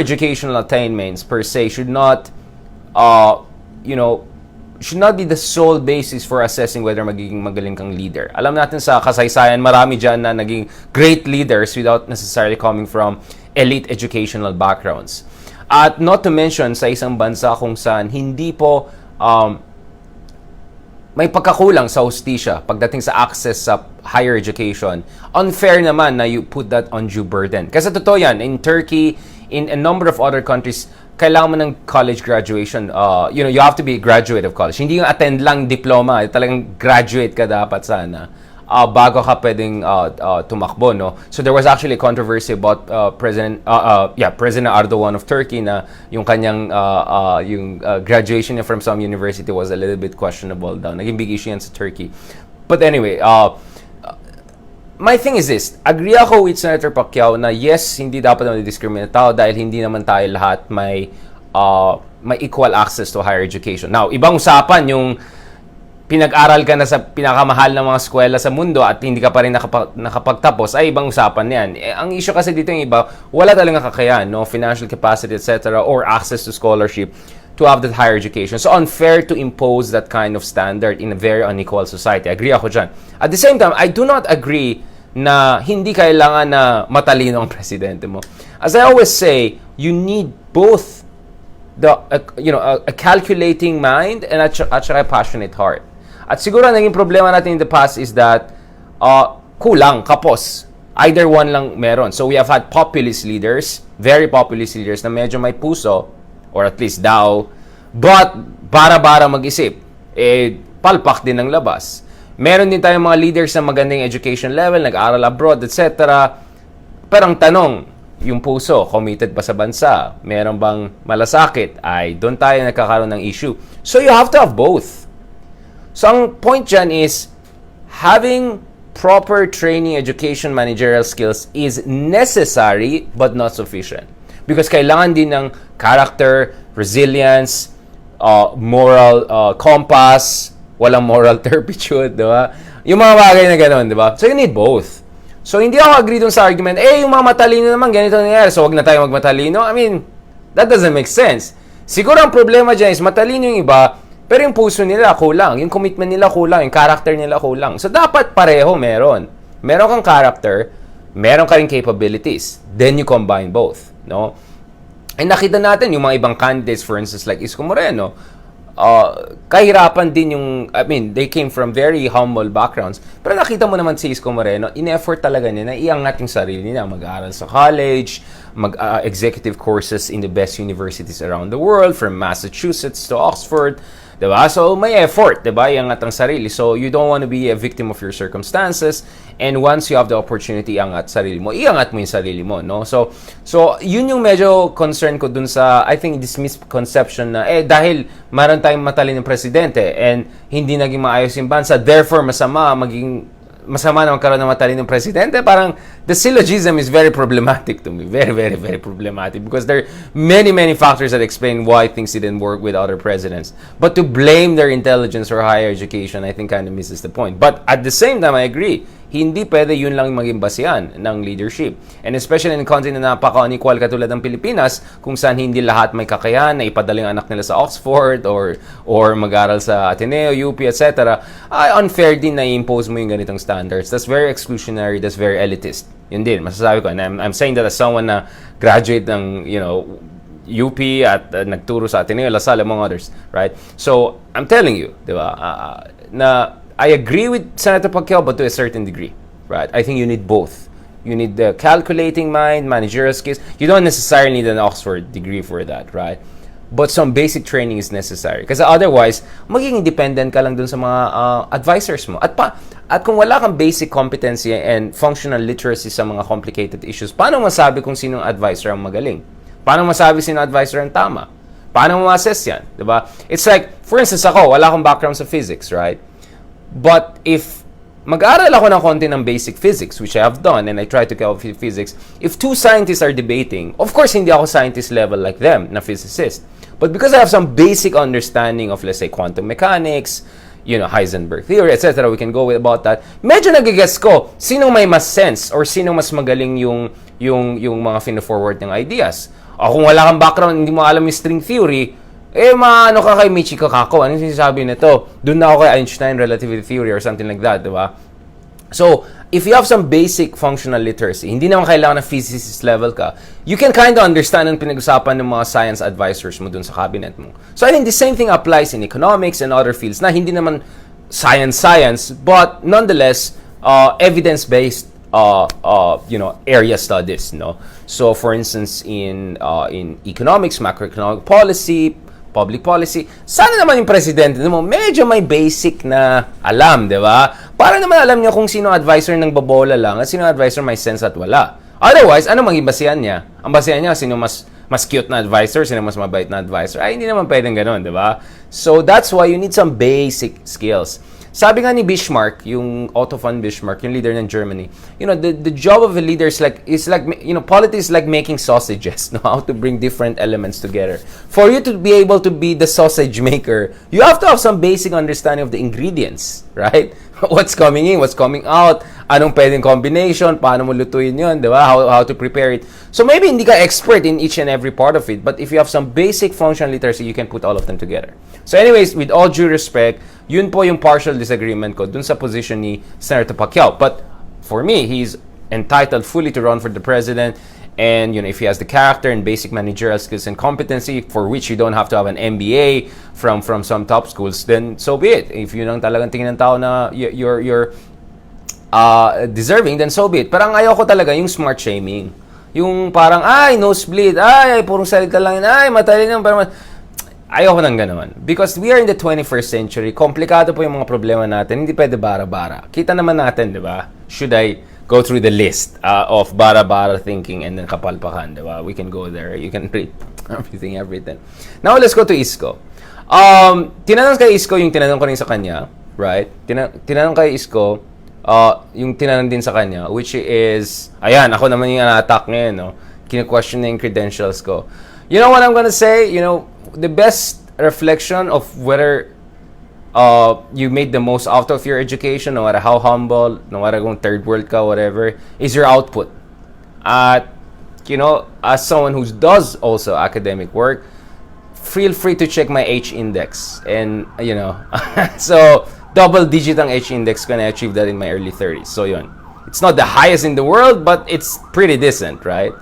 educational attainments per se should not, uh, you know, should not be the sole basis for assessing whether magiging magaling kang leader. Alam natin sa kasaysayan, marami dyan na naging great leaders without necessarily coming from elite educational backgrounds. At not to mention, sa isang bansa kung saan hindi po may pagkakulang sa hustisya pagdating sa access sa higher education, unfair naman na you put that undue burden. Kasi totoo yan, in Turkey, in a number of other countries, kailangan mo ng college graduation. You have to be a graduate of college. Hindi yung attend lang diploma. Talagang graduate ka dapat sana bago ka pwedeng tumakbo, no? So there was actually a controversy about President Erdogan of Turkey na yung kanyang graduation niya from some university was a little bit questionable daw. Naging big issue yan sa Turkey. But anyway, my thing is this, agree ako with Senator Pacquiao na yes, hindi dapat naman discriminate tao dahil hindi naman tayo lahat may equal access to higher education. Now, ibang usapan yung pinag-aral ka na sa pinakamahal na mga eskwela sa mundo at hindi ka pa rin nakapagtapos, ay ibang usapan yan. Ang issue kasi dito yung iba, wala talagang kakayahan, no? Financial capacity, etc. or access to scholarship to have that higher education. So unfair to impose that kind of standard in a very unequal society. Agree ako dyan. At the same time, I do not agree na hindi kailangan na matalino ang presidente mo. As I always say, you need both a calculating mind and a passionate heart. At siguro naging problema natin in the past is that kulang, kapos. Either one lang meron. So we have had populist leaders, very populist leaders na medyo may puso, or at least daw, but bara-bara mag-isip. Palpak din ng labas. Meron din tayong mga leaders na magandang education level, nag-aral abroad, etc. Pero ang tanong, yung puso, committed pa sa bansa? Meron bang malasakit? Ay, doon tayo nagkakaroon ng issue. So you have to have both. So ang point dyan is, having proper training, education, managerial skills is necessary but not sufficient. Because kailangan din ng character, resilience, moral compass, walang moral turpitude, di ba? Yung mga bagay na gano'n, di ba? So you need both. So hindi ako agree dun sa argument, yung mga matalino naman, ganito nangyayari, so wag na tayo magmatalino. I mean, that doesn't make sense. Siguro ang problema dyan is matalino yung iba, pero yung puso nila kulang, yung commitment nila kulang, yung character nila kulang. So dapat pareho meron. Meron kang character, meron ka rin capabilities. Then you combine both, no? And nakita natin yung mga ibang candidates, for instance, like Isko Moreno, kahirapan din yung, they came from very humble backgrounds. Pero nakita mo naman si Isko Moreno, in-effort talaga niya na iangat yung sarili niya, mag-aaral sa college, executive courses in the best universities around the world, from Massachusetts to Oxford. Diba? So, may effort, diba? Iangat ang sarili. So, you don't want to be a victim of your circumstances. And once you have the opportunity, iangat sarili mo, iangat mo yung sarili mo, no? So yun yung medyo concern ko dun sa, I think, this misconception na, dahil maroon tayong matalinong presidente and hindi naging maayos yung bansa, therefore, masama na magkaroon ng matalinong presidente. Parang, the syllogism is very problematic to me. Very, very, very problematic. Because there are many, many factors that explain why things didn't work with other presidents. But to blame their intelligence or higher education, I think kind of misses the point. But at the same time, I agree, hindi pwede yun lang maging basihan ng leadership. And especially in a country na napaka-unequal katulad ng Pilipinas, kung saan hindi lahat may kakayahan na ipadaling anak nila sa Oxford or mag-aral sa Ateneo, UP, etc. Unfair din na i-impose mo yung ganitong standards. That's very exclusionary, that's very elitist. Yun din, masasabi ko. And I'm saying that as someone na graduate ng, UP at nagturo sa Ateneo, LaSalle, among others, right? So, I'm telling you, di ba, na I agree with Senator Pacquiao, but to a certain degree, right? I think you need both. You need the calculating mind, managerial skills. You don't necessarily need an Oxford degree for that, right? But some basic training is necessary. Kasi otherwise, magiging dependent ka lang dun sa mga advisors mo. At kung wala kang basic competency and functional literacy sa mga complicated issues, paano masabi kung sinong advisor ang magaling? Paano masabi sinong advisor ang tama? Paano mo ma-assess yan? Diba? It's like, for instance ako, wala akong background sa physics, right? But if mag-aral ako ng konti ng basic physics, which I have done, and I try to calculate physics, if two scientists are debating, of course, hindi ako scientist level like them, na physicist. But because I have some basic understanding of, let's say, quantum mechanics, Heisenberg theory, etc., we can go with about that, medyo nagigets ko, sinong may mas sense or sinong mas magaling yung mga fino-forward ng ideas. O kung wala kang background, hindi mo alam yung string theory, maano ka kay Michiko Kaku? Ano yung sinasabi nito? Doon na ako kay Einstein relativity theory or something like that, di ba? So, if you have some basic functional literacy, hindi naman kailangan na physicist level ka, you can kind of understand ang pinag-usapan ng mga science advisors mo dun sa cabinet mo. So, I think the same thing applies in economics and other fields na hindi naman science, but nonetheless, evidence-based area studies, no? So, for instance, in economics, macroeconomic policy, public policy, sana naman yung presidente mo medyo may basic na alam, di ba? Para naman alam niya kung sino advisor ng babola lang at sino advisor may sense at wala. Otherwise, ano maging basihan niya? Ang basihan niya, sino mas cute na advisor, sino mas mabait na advisor. Ay, hindi naman pwedeng ganun, di ba? So, that's why you need some basic skills. Sabi nga ni Bismarck, yung Otto von Bismarck, yung leader ng Germany, the job of a leader is like politics is like making sausages, how to bring different elements together. For you to be able to be the sausage maker, you have to have some basic understanding of the ingredients, right? What's coming in, what's coming out, anong pwedeng combination, paano mo lutuin yun, di ba? How to prepare it. So maybe hindi ka expert in each and every part of it, but if you have some basic functional literacy, you can put all of them together. So anyways, with all due respect, yun po yung partial disagreement ko dun sa position ni Senator Pacquiao. But for me, he's entitled fully to run for the president. And if he has the character and basic managerial skills and competency for which you don't have to have an MBA from some top schools, then so be it. If yun ang talagang tingin ng tao na you're deserving, then so be it. Parang ayoko talaga yung smart shaming. Yung parang, nosebleed, purong salita lang yun, matalino, parang ayoko nang ganoon. Because we are in the 21st century. Komplikado po yung mga problema natin. Hindi pwede bara-bara. Kita naman natin, di ba? Should I go through the list of bara-bara thinking and then kapalpakan, di ba? We can go there. You can read everything. Now, let's go to Isko. Tinanong kay Isko yung tinanong ko rin sa kanya, right? Tinanong kay Isko, yung tinanong din sa kanya, which is, ayan, ako naman yung attack ngayon, no? Kina-question na yung credentials ko. You know what I'm gonna say? The best reflection of whether you made the most out of your education, no matter how humble, no matter kung third world ka, whatever, is your output. At, as someone who does also academic work, feel free to check my H-index. And, so, double digit ang H-index ko na achieve that in my early 30s. So, yun. It's not the highest in the world, but it's pretty decent, right?